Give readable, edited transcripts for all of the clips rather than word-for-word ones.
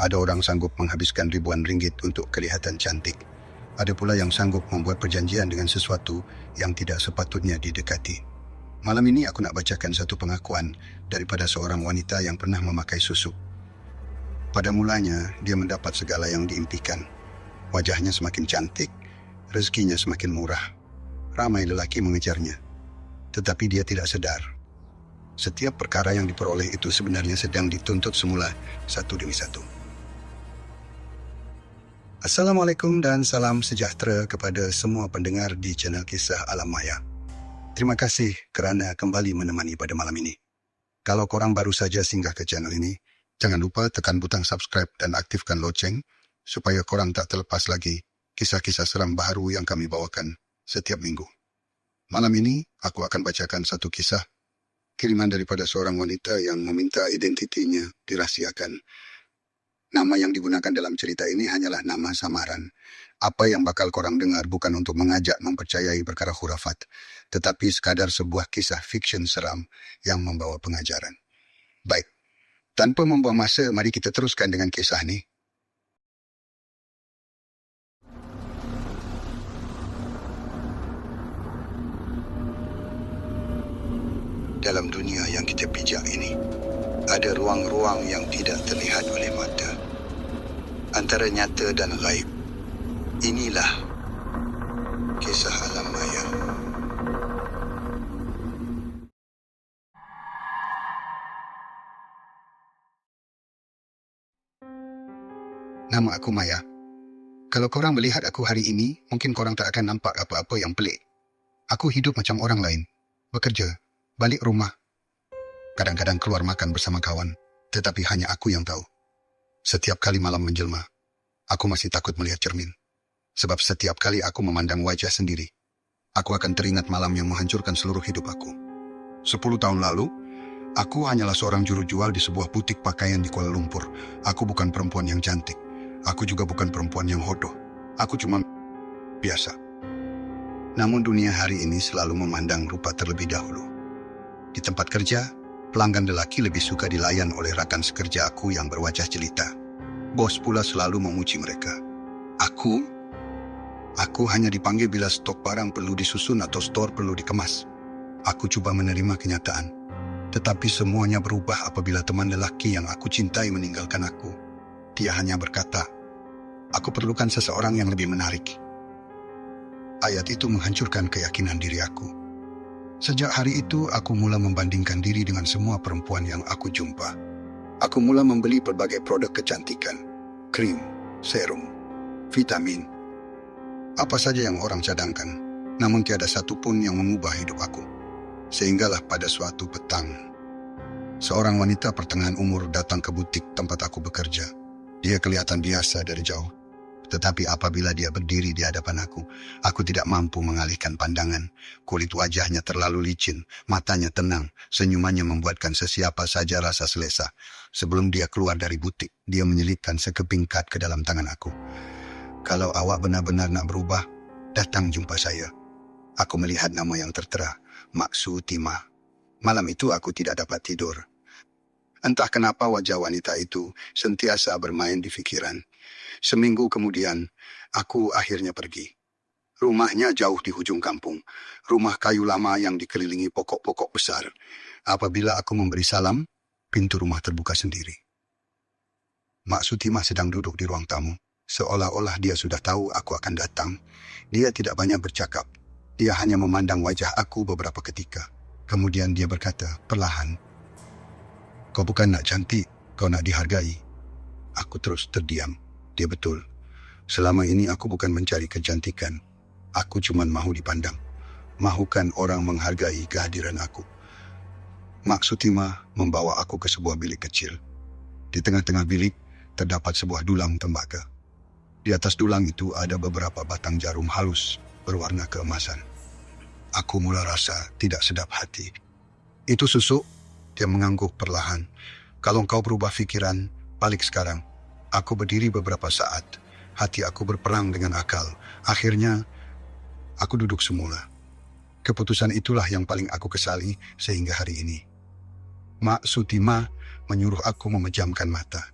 Ada orang sanggup menghabiskan ribuan ringgit untuk kelihatan cantik. Ada pula yang sanggup membuat perjanjian dengan sesuatu yang tidak sepatutnya didekati. Malam ini aku nak bacakan satu pengakuan daripada seorang wanita yang pernah memakai susuk. Pada mulanya, dia mendapat segala yang diimpikan. Wajahnya semakin cantik, rezekinya semakin murah. Ramai lelaki mengejarnya. Tetapi dia tidak sedar. Setiap perkara yang diperoleh itu sebenarnya sedang dituntut semula satu demi satu. Assalamualaikum dan salam sejahtera kepada semua pendengar di channel Kisah Alam Maya. Terima kasih kerana kembali menemani pada malam ini. Kalau korang baru saja singgah ke channel ini, jangan lupa tekan butang subscribe dan aktifkan loceng supaya korang tak terlepas lagi kisah-kisah seram baru yang kami bawakan setiap minggu. Malam ini, aku akan bacakan satu kisah kiriman daripada seorang wanita yang meminta identitinya dirahsiakan. Nama yang digunakan dalam cerita ini hanyalah nama samaran. Apa yang bakal korang dengar bukan untuk mengajak mempercayai perkara khurafat, tetapi sekadar sebuah kisah fiksyen seram yang membawa pengajaran. Baik, tanpa membuang masa, mari kita teruskan dengan kisah ni. Dalam dunia yang kita pijak ini, ada ruang-ruang yang tidak terlihat oleh mata. Antara nyata dan gaib. Inilah kisah alam maya. Nama aku Maya. Kalau korang melihat aku hari ini, mungkin korang tak akan nampak apa-apa yang pelik. Aku hidup macam orang lain. Bekerja, balik rumah. Kadang-kadang keluar makan bersama kawan, tetapi hanya aku yang tahu. Setiap kali malam menjelma, aku masih takut melihat cermin. Sebab setiap kali aku memandang wajah sendiri, aku akan teringat malam yang menghancurkan seluruh hidup aku. 10 tahun lalu, aku hanyalah seorang juru jual di sebuah butik pakaian di Kuala Lumpur. Aku bukan perempuan yang cantik. Aku juga bukan perempuan yang hodoh. Aku cuma biasa. Namun dunia hari ini selalu memandang rupa terlebih dahulu. Di tempat kerja, pelanggan lelaki lebih suka dilayan oleh rakan sekerja aku yang berwajah jelita. Bos pula selalu memuji mereka. Aku hanya dipanggil bila stok barang perlu disusun atau store perlu dikemas. Aku cuba menerima kenyataan. Tetapi semuanya berubah apabila teman lelaki yang aku cintai meninggalkan aku. Dia hanya berkata, aku perlukan seseorang yang lebih menarik. Ayat itu menghancurkan keyakinan diri aku. Sejak hari itu, aku mula membandingkan diri dengan semua perempuan yang aku jumpa. Aku mula membeli berbagai produk kecantikan, krim, serum, vitamin, apa saja yang orang cadangkan, namun tiada satu pun yang mengubah hidup aku. Sehinggalah pada suatu petang, seorang wanita pertengahan umur datang ke butik tempat aku bekerja. Dia kelihatan biasa dari jauh. Tetapi apabila dia berdiri di hadapan aku tidak mampu mengalihkan pandangan. Kulit wajahnya terlalu licin, matanya tenang, senyumannya membuatkan sesiapa saja rasa selesa. Sebelum dia keluar dari butik, dia menyelipkan sekeping kad ke dalam tangan aku. Kalau awak benar-benar nak berubah, datang jumpa saya. Aku melihat nama yang tertera, Mak Sutimah. Malam itu aku tidak dapat tidur. Entah kenapa wajah wanita itu sentiasa bermain di fikiran. Seminggu kemudian, aku akhirnya pergi. Rumahnya jauh di hujung kampung. Rumah kayu lama yang dikelilingi pokok-pokok besar. Apabila aku memberi salam, pintu rumah terbuka sendiri. Mak Sutimah sedang duduk di ruang tamu. Seolah-olah dia sudah tahu aku akan datang. Dia tidak banyak bercakap. Dia hanya memandang wajah aku beberapa ketika. Kemudian dia berkata perlahan, kau bukan nak cantik, kau nak dihargai. Aku terus terdiam. Dia betul. Selama ini aku bukan mencari kecantikan. Aku cuma mahu dipandang. Mahukan orang menghargai kehadiran aku. Mak Sutimah membawa aku ke sebuah bilik kecil. Di tengah-tengah bilik terdapat sebuah dulang tembaga. Di atas dulang itu ada beberapa batang jarum halus berwarna keemasan. Aku mula rasa tidak sedap hati. Itu susuk, dia mengangguk perlahan. Kalau engkau berubah fikiran, balik sekarang. Aku berdiri beberapa saat. Hati aku berperang dengan akal. Akhirnya, aku duduk semula. Keputusan itulah yang paling aku kesali sehingga hari ini. Mak Sutimah menyuruh aku memejamkan mata.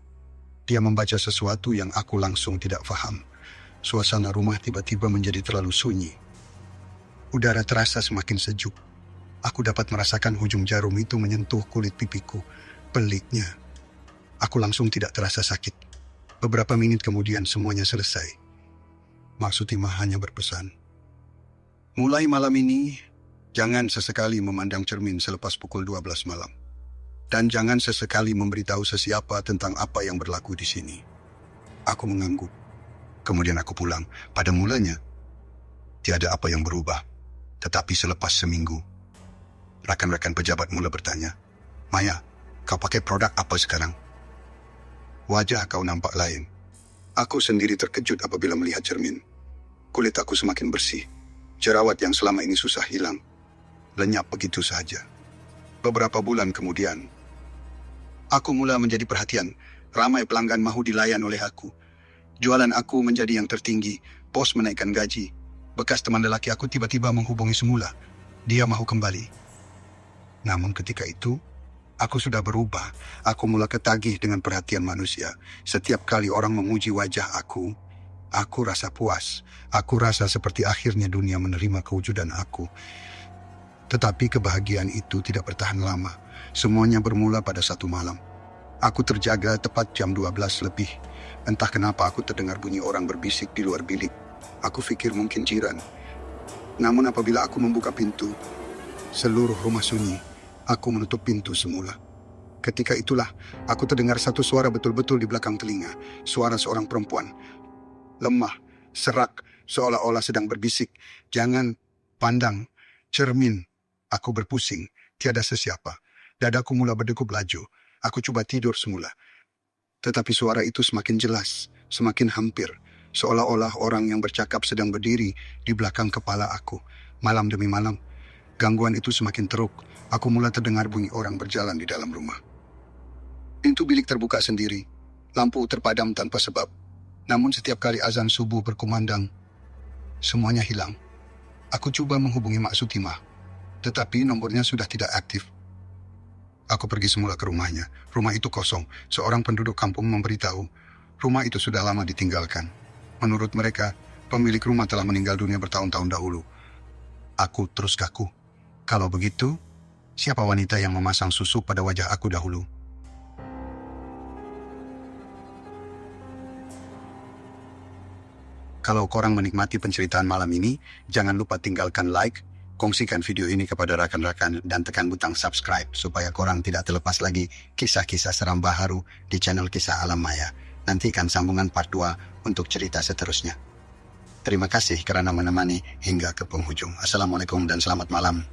Dia membaca sesuatu yang aku langsung tidak faham. Suasana rumah tiba-tiba menjadi terlalu sunyi. Udara terasa semakin sejuk. Aku dapat merasakan ujung jarum itu menyentuh kulit pipiku. Peliknya, aku langsung tidak terasa sakit. Beberapa menit kemudian semuanya selesai. Mak Sutimah hanya berpesan, "Mulai malam ini, jangan sesekali memandang cermin selepas pukul 12 malam. Dan jangan sesekali memberitahu sesiapa tentang apa yang berlaku di sini." Aku mengangguk. Kemudian aku pulang. Pada mulanya, tiada apa yang berubah. Tetapi selepas seminggu, rakan-rakan pejabat mula bertanya, "Maya, kau pakai produk apa sekarang? Wajah kau nampak lain." Aku sendiri terkejut apabila melihat cermin. Kulit aku semakin bersih. Jerawat yang selama ini susah hilang lenyap begitu saja. Beberapa bulan kemudian, aku mula menjadi perhatian. Ramai pelanggan mahu dilayan oleh aku. Jualan aku menjadi yang tertinggi. Bos menaikkan gaji. Bekas teman lelaki aku tiba-tiba menghubungi semula. Dia mahu kembali. Namun ketika itu, aku sudah berubah. Aku mula ketagih dengan perhatian manusia. Setiap kali orang memuji wajah aku rasa puas. Aku rasa seperti akhirnya dunia menerima kewujudan aku. Tetapi kebahagiaan itu tidak bertahan lama. Semuanya bermula pada satu malam. Aku terjaga tepat jam 12 lebih. Entah kenapa aku terdengar bunyi orang berbisik di luar bilik. Aku fikir mungkin jiran. Namun apabila aku membuka pintu, seluruh rumah sunyi. Aku menutup pintu semula. Ketika itulah, aku terdengar satu suara betul-betul di belakang telinga. Suara seorang perempuan. Lemah, serak, seolah-olah sedang berbisik. "Jangan pandang cermin." Aku berpusing, tiada sesiapa. Dadaku mula berdegup laju. Aku coba tidur semula. Tetapi suara itu semakin jelas, semakin hampir. Seolah-olah orang yang bercakap sedang berdiri di belakang kepala aku. Malam demi malam, gangguan itu semakin teruk. Aku mula terdengar bunyi orang berjalan di dalam rumah. Pintu bilik terbuka sendiri. Lampu terpadam tanpa sebab. Namun setiap kali azan subuh berkumandang, semuanya hilang. Aku coba menghubungi Mak Sutimah, tetapi nomornya sudah tidak aktif. Aku pergi semula ke rumahnya. Rumah itu kosong. Seorang penduduk kampung memberitahu, rumah itu sudah lama ditinggalkan. Menurut mereka, pemilik rumah telah meninggal dunia bertahun-tahun dahulu. Aku terus kaku. Kalau begitu, siapa wanita yang memasang susu pada wajah aku dahulu? Kalau korang menikmati penceritaan malam ini, jangan lupa tinggalkan like, kongsikan video ini kepada rakan-rakan, dan tekan butang subscribe supaya korang tidak terlepas lagi kisah-kisah seram baharu di channel Kisah Alam Maya. Nantikan sambungan part 2 untuk cerita seterusnya. Terima kasih kerana menemani hingga ke penghujung. Assalamualaikum dan selamat malam.